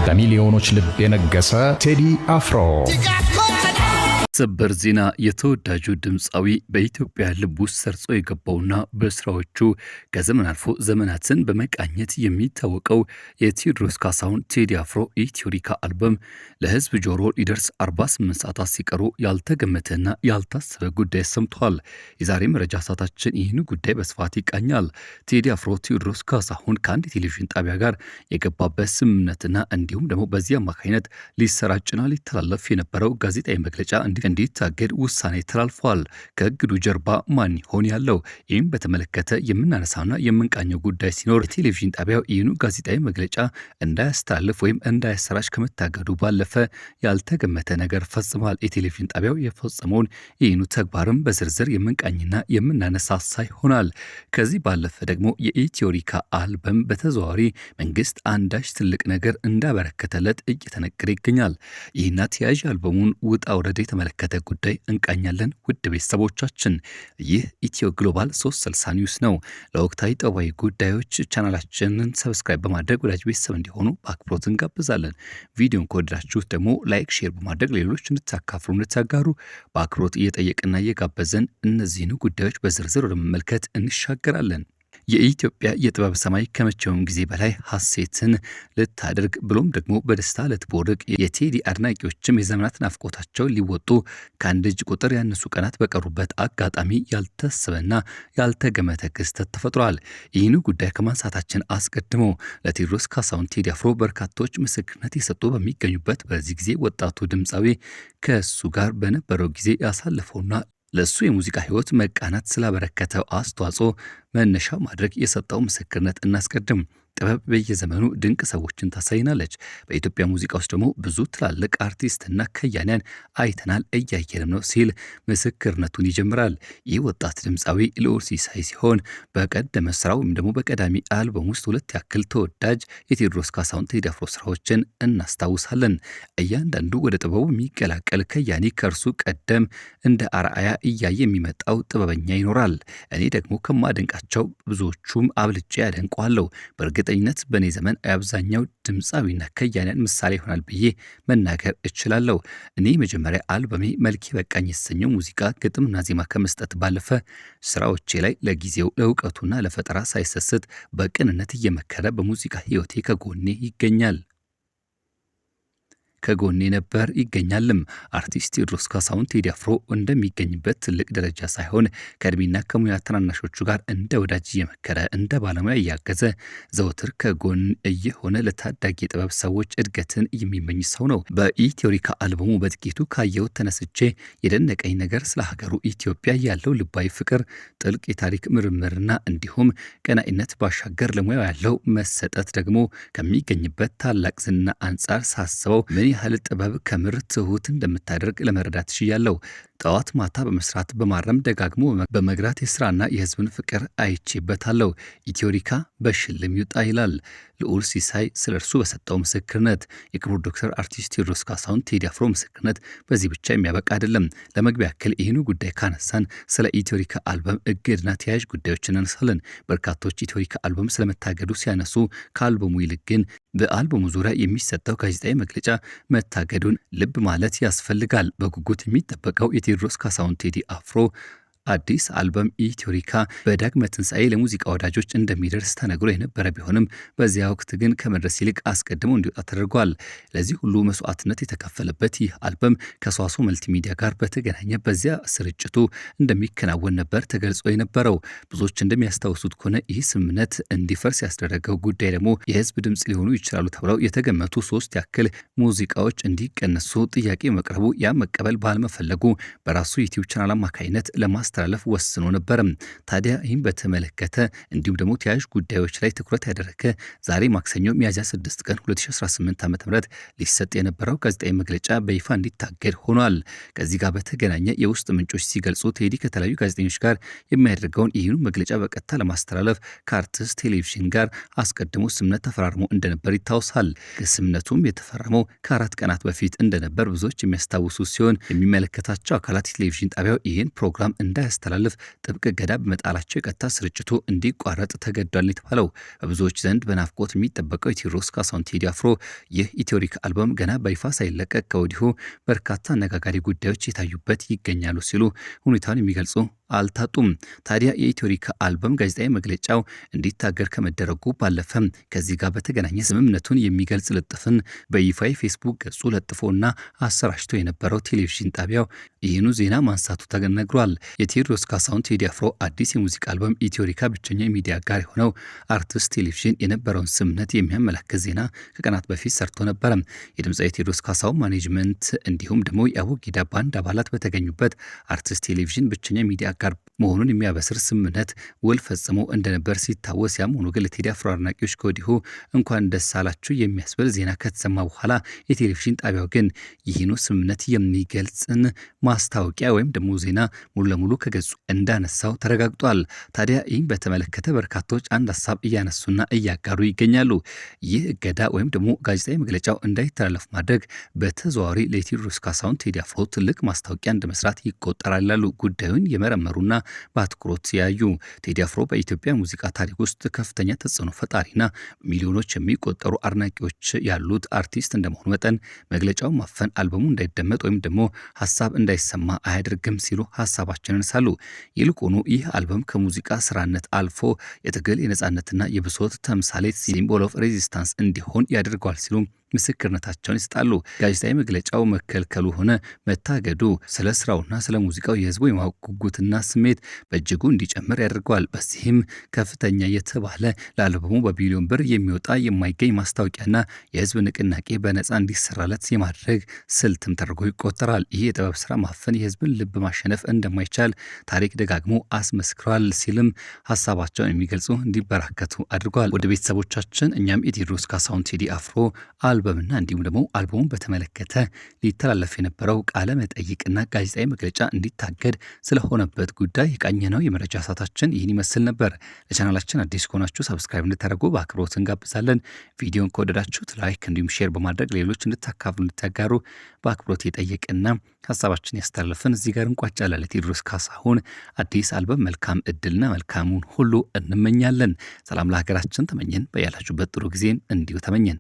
በሚሊዮኖች ልብ የነገሰ ቴዲ አፍሮ ሰበር ዜና የተወዳጁ ድምፃዊ በኢትዮጵያ ልብ ውስጥ ሰርጾ የገባውና በስራዎቹ ከዘመን አልፎ ዘመናትን በመቃኘት የሚታወቀው የቴዎድሮስ ካሳሁን ቴዲ አፍሮ ኢትዮሪካ አልበም ለህዝብ ጆሮ ሊደርስ 48 ሰዓታት ሲቀሩ ያልተገመተና ያልታሰበ ጉዳይ ሰምቷል። የዛሬ መረጃ ሰዓታችን ይህን ጉዳይ በስፋት ይቃኛል። ቴዲ አፍሮ ቴዎድሮስ ካሳሁን ከአንድ ቴሌቪዥን ጣቢያ ጋር የገባበት ስምምነትና እንዲሁም ደግሞ በዚህ አማካኝነት ሊሰራጭና ሊተላለፍ የነበረው ጋዜጣዊ መግለጫ እንዲታገድ ውሳኔ ተላልፏል። ከእግዱ ጀርባ ማን ይሆን ያለው? ይህም በተመለከተ የምናነሳውና የምንቃኘው ጉዳይ ሲኖር የቴሌቪዥን ጣቢያው ይህኑ ጋዜጣዊ መግለጫ እንዳያስተላልፍ ወይም እንዳያሰራጭ ከመታገዱ ባለፈ ያልተገመተ ነገር ፈጽሟል። የቴሌቪዥን ጣቢያው የፈጸመውን ይህኑ ተግባርም በዝርዝር የምንቃኝና የምናነሳሳ ይሆናል። ከዚህ ባለፈ ደግሞ የኢትዮሪካ አልበም በተዘዋዋሪ መንግስት አንዳች ትልቅ ነገር እንዳበረከተለት እየተነገረ ይገኛል። ይህና ተያዥ አልበሙን ውጣ ውረድ የተመለከተ ጉዳይ እንቃኛለን። ውድ ቤተሰቦቻችን ይህ ኢትዮ ግሎባል 360 ኒውስ ነው። ለወቅታዊ ጠባይ ጉዳዮች ቻናላችንን ሰብስክራይብ በማድረግ ወዳጅ ቤተሰብ እንዲሆኑ በአክብሮት እንጋብዛለን። ቪዲዮን ከወደዳችሁት ደግሞ ላይክ፣ ሼር በማድረግ ሌሎች እንድታካፍሉ እንድታጋሩ በአክብሮት እየጠየቅና እየጋበዘን እነዚህን ጉዳዮች በዝርዝር ወደ መመልከት እንሻገራለን። የኢትዮጵያ የጥበብ ሰማይ ከመቼውም ጊዜ በላይ ሐሴትን ልታደርግ ብሎም ደግሞ በደስታ ልትቦርቅ የቴዲ አድናቂዎችም የዘመናት ናፍቆታቸው ሊወጡ ከአንድ እጅ ቁጥር ያነሱ ቀናት በቀሩበት አጋጣሚ ያልታሰበና ያልተገመተ ክስተት ተፈጥሯል። ይህን ጉዳይ ከማንሳታችን አስቀድሞ ለቴዎድሮስ ካሳሁን ቴዲ አፍሮ በርካቶች ምስክርነት የሰጡ በሚገኙበት በዚህ ጊዜ ወጣቱ ድምፃዊ ከእሱ ጋር በነበረው ጊዜ ያሳለፈውና ለሱ የሙዚቃ ህይወት መቃናት ስላበረከተው አስተዋጽኦ መነሻ ማድረግ የሰጠው ምስክርነት እናስቀድም። ጥበብ በየዘመኑ ድንቅ ሰዎችን ታሳይናለች። በኢትዮጵያ ሙዚቃ ውስጥ ደግሞ ብዙ ትላልቅ አርቲስትና ከያንያን አይተናል እያየንም ነው ሲል ምስክርነቱን ይጀምራል። ይህ ወጣት ድምፃዊ ልዑል ሲሳይ ሲሆን በቀደመ ስራው ወይም ደግሞ በቀዳሚ አልበም ውስጥ 2 ያክል ተወዳጅ የቴዎድሮስ ካሳሁን ቴዲ አፍሮ ስራዎችን እናስታውሳለን። እያንዳንዱ ወደ ጥበቡ የሚቀላቀል ከያኒ ከእርሱ ቀደም እንደ አርአያ እያየ የሚመጣው ጥበበኛ ይኖራል። እኔ ደግሞ ከማደንቃቸው ብዙዎቹም አብልጬ ያደንቀዋለሁ። በእርግጠኝነት በእኔ ዘመን የአብዛኛው ድምፃዊና ከያንያን ምሳሌ ይሆናል ብዬ መናገር እችላለሁ። እኔ መጀመሪያ አልበሜ መልኬ በቃኝ የተሰኘው ሙዚቃ ግጥምና ዜማ ከመስጠት ባለፈ ስራዎቼ ላይ ለጊዜው ለእውቀቱና ለፈጠራ ሳይሰስት በቅንነት እየመከረ በሙዚቃ ህይወቴ ከጎኔ ነበር ይገኛልም። አርቲስት ቴዎድሮስ ካሳሁን ቴዲ አፍሮ እንደሚገኝበት ትልቅ ደረጃ ሳይሆን ከእድሜና ከሙያ ትናናሾቹ ጋር እንደ ወዳጅ እየመከረ እንደ ባለሙያ እያገዘ ዘወትር ከጎን እየሆነ ለታዳጊ የጥበብ ሰዎች እድገትን የሚመኝ ሰው ነው። በኢትዮሪካ አልበሙ በጥቂቱ ካየሁት ተነስቼ የደነቀኝ ነገር ስለ ሀገሩ ኢትዮጵያ ያለው ልባዊ ፍቅር፣ ጥልቅ የታሪክ ምርምርና እንዲሁም ቀናኢነት ባሻገር ለሙያው ያለው መሰጠት ደግሞ ከሚገኝበት ታላቅ ዝና አንጻር ሳስበው ምን ያህል ጥበብ ከምር ትሁት እንደምታደርግ ለመረዳት ችያለሁ። ጠዋት ማታ በመስራት በማረም ደጋግሞ በመግራት የስራና የህዝብን ፍቅር አይቼበታለሁ። ኢትዮሪካ በሽልም ይውጣ ይላል ልዑል ሲሳይ ስለ እርሱ በሰጠው ምስክርነት። የክቡር ዶክተር አርቲስት ቴዎድሮስ ካሳሁን ቴዲ አፍሮ ምስክርነት በዚህ ብቻ የሚያበቃ አይደለም። ለመግቢያ ያክል ይህኑ ጉዳይ ካነሳን ስለ ኢትዮሪካ አልበም እግድና ተያያዥ ጉዳዮችን እናነሳለን። በርካቶች ኢትዮሪካ አልበም ስለመታገዱ ሲያነሱ ከአልበሙ ይልቅ ግን በአልበሙ ዙሪያ የሚሰጠው ጋዜጣዊ መግለጫ መታገዱን ልብ ማለት ያስፈልጋል። በጉጉት የሚጠበቀው የቴዎድሮስ ካሳሁን ቴዲ አፍሮ አዲስ አልበም ኢትዮሪካ በዳግመ ትንሣኤ ለሙዚቃ ወዳጆች እንደሚደርስ ተነግሮ የነበረ ቢሆንም በዚያ ወቅት ግን ከመድረስ ይልቅ አስቀድሞ እንዲወጣ ተደርጓል። ለዚህ ሁሉ መስዋዕትነት የተከፈለበት ይህ አልበም ከሰዋስው መልቲሚዲያ ጋር በተገናኘ በዚያ ስርጭቱ እንደሚከናወን ነበር ተገልጾ የነበረው። ብዙዎች እንደሚያስታውሱት ከሆነ ይህ ስምምነት እንዲፈርስ ያስደረገው ጉዳይ ደግሞ የህዝብ ድምፅ ሊሆኑ ይችላሉ ተብለው የተገመቱ 3 ያክል ሙዚቃዎች እንዲቀነሱ ጥያቄ መቅረቡ ያ መቀበል ባለመፈለጉ በራሱ ዩቲዩብ ቻናል አማካኝነት ለማስተላለፍ ወስኖ ነበር። ታዲያ ይህን በተመለከተ እንዲሁም ደግሞ ተያያዥ ጉዳዮች ላይ ትኩረት ያደረገ ዛሬ ማክሰኞ ሚያዝያ 6 ቀን 2018 ዓ.ም ሊሰጥ የነበረው ጋዜጣዊ መግለጫ በይፋ እንዲታገድ ሆኗል። ከዚህ ጋር በተገናኘ የውስጥ ምንጮች ሲገልጹ ቴዲ ከተለያዩ ጋዜጠኞች ጋር የሚያደርገውን ይህኑ መግለጫ በቀጥታ ለማስተላለፍ ከአርትስ ቴሌቪዥን ጋር አስቀድሞ ስምምነት ተፈራርሞ እንደነበር ይታወሳል። ስምምነቱም የተፈረመው ከ4 ቀናት በፊት እንደነበር ብዙዎች የሚያስታውሱ ሲሆን የሚመለከታቸው አካላት ቴሌቪዥን ጣቢያው ይህን ፕሮግራም እንዳያስተላልፍ ጥብቅ እገዳ በመጣላቸው የቀጥታ ስርጭቱ እንዲቋረጥ ተገዷል የተባለው በብዙዎች ዘንድ በናፍቆት የሚጠበቀው የቴዎድሮስ ካሳሁን ቴዲ አፍሮ ይህ ኢትዮሪካ አልበም ገና በይፋ ሳይለቀቅ ከወዲሁ በርካታ አነጋጋሪ ጉዳዮች የታዩበት ይገኛሉ ሲሉ ሁኔታውን የሚገልጹ አልታጡም። ታዲያ የኢትዮሪካ አልበም ጋዜጣዊ መግለጫው እንዲታገድ ከመደረጉ ባለፈ ከዚህ ጋር በተገናኘ ስምምነቱን የሚገልጽ ልጥፍን በይፋ ፌስቡክ ገጹ ለጥፎና አሰራጭቶ የነበረው ቴሌቪዥን ጣቢያው ይህኑ ዜና ማንሳቱ ተነግሯል። የቴዎድሮስ ካሳሁን ቴዲ አፍሮ አዲስ የሙዚቃ አልበም ኢትዮሪካ ብቸኛ የሚዲያ ጋር የሆነው አርቲስት ቴሌቪዥን የነበረውን ስምምነት የሚያመላክት ዜና ከቀናት በፊት ሰርቶ ነበረ። የድምፃዊ ቴዎድሮስ ካሳሁን ማኔጅመንት እንዲሁም ደግሞ የአቡጊዳ ባንድ አባላት በተገኙበት አርቲስት ቴሌቪዥን ብቸኛ ሚዲያ ጋር መሆኑን የሚያበስር ስምምነት ውል ፈጽሞ እንደነበር ሲታወስ፣ ያም ሆኖ ግን ለቴዲ አፍሮ አድናቂዎች ከወዲሁ እንኳን ደስ አላችሁ የሚያስብል ዜና ከተሰማ በኋላ የቴሌቪዥን ጣቢያው ግን ይህኑ ስምምነት የሚገልጽን ማስታወቂያ ወይም ደግሞ ዜና ሙሉ ለሙሉ ከገጹ እንዳነሳው ተረጋግጧል። ታዲያ ይህም በተመለከተ በርካቶች አንድ ሀሳብ እያነሱና እያጋሩ ይገኛሉ። ይህ እገዳ ወይም ደግሞ ጋዜጣዊ መግለጫው እንዳይተላለፍ ማድረግ በተዘዋዋሪ ለቴዎድሮስ ካሳሁን ቴዲ አፍሮ ትልቅ ማስታወቂያ እንደመስራት ይቆጠራል ይላሉ ጉዳዩን የመረመሩና በአትኩሮት ያዩ። ቴዲ አፍሮ በኢትዮጵያ ሙዚቃ ታሪክ ውስጥ ከፍተኛ ተጽዕኖ ፈጣሪና ሚሊዮኖች የሚቆጠሩ አድናቂዎች ያሉት አርቲስት እንደመሆኑ መጠን መግለጫው ማፈን አልበሙ እንዳይደመጥ ወይም ደግሞ ሀሳብ እንዳይሰማ አያደርግም ሲሉ ሀሳባቸውን ሳሉ ይልቁኑ ይህ አልበም ከሙዚቃ ስራነት አልፎ የትግል የነጻነትና የብሶት ተምሳሌት ሲምቦል ኦፍ ሬዚስታንስ እንዲሆን ያደርገዋል ሲሉ ምስክርነታቸውን ይሰጣሉ። ጋዜጣዊ መግለጫው መከልከሉ ሆነ መታገዱ ስለ ስራውና ስለ ሙዚቃው የህዝቡ የማወቅ ጉጉትና ስሜት በእጅጉ እንዲጨምር ያደርገዋል። በዚህም ከፍተኛ የተባለ ለአልበሙ በቢሊዮን ብር የሚወጣ የማይገኝ ማስታወቂያና የህዝብ ንቅናቄ በነፃ እንዲሰራለት የማድረግ ስልትም ተደርጎ ይቆጠራል። ይህ የጥበብ ስራ ማፈን የህዝብን ልብ ማሸነፍ እንደማይቻል ታሪክ ደጋግሞ አስመስክሯል ሲልም ሀሳባቸውን የሚገልጹ እንዲበራከቱ አድርጓል። ወደ ቤተሰቦቻችን እኛም የቴዎድሮስ ካሳሁን ቴዲ አፍሮ አልበምና እንዲሁም ደግሞ አልበሙን በተመለከተ ሊተላለፍ የነበረው ቃለ መጠይቅና ጋዜጣዊ መግለጫ እንዲታገድ ስለሆነበት ጉዳይ የቃኘነው የመረጃ ሰዓታችን ይህን ይመስል ነበር። ለቻናላችን አዲስ ከሆናችሁ ሰብስክራይብ እንድታደርጉ በአክብሮት እንጋብዛለን። ቪዲዮን ከወደዳችሁት ላይክ እንዲሁም ሼር በማድረግ ሌሎች እንድታካፍሉ እንድታጋሩ በአክብሮት የጠየቅና ሀሳባችን ያስተላለፍን እዚህ ጋር እንቋጫለን። ለቴዎድሮስ ካሳሁን አዲስ አልበም መልካም እድልና መልካሙን ሁሉ እንመኛለን። ሰላም ለሀገራችን ተመኘን። በያላችሁበት ጥሩ ጊዜን እንዲሁ ተመኘን።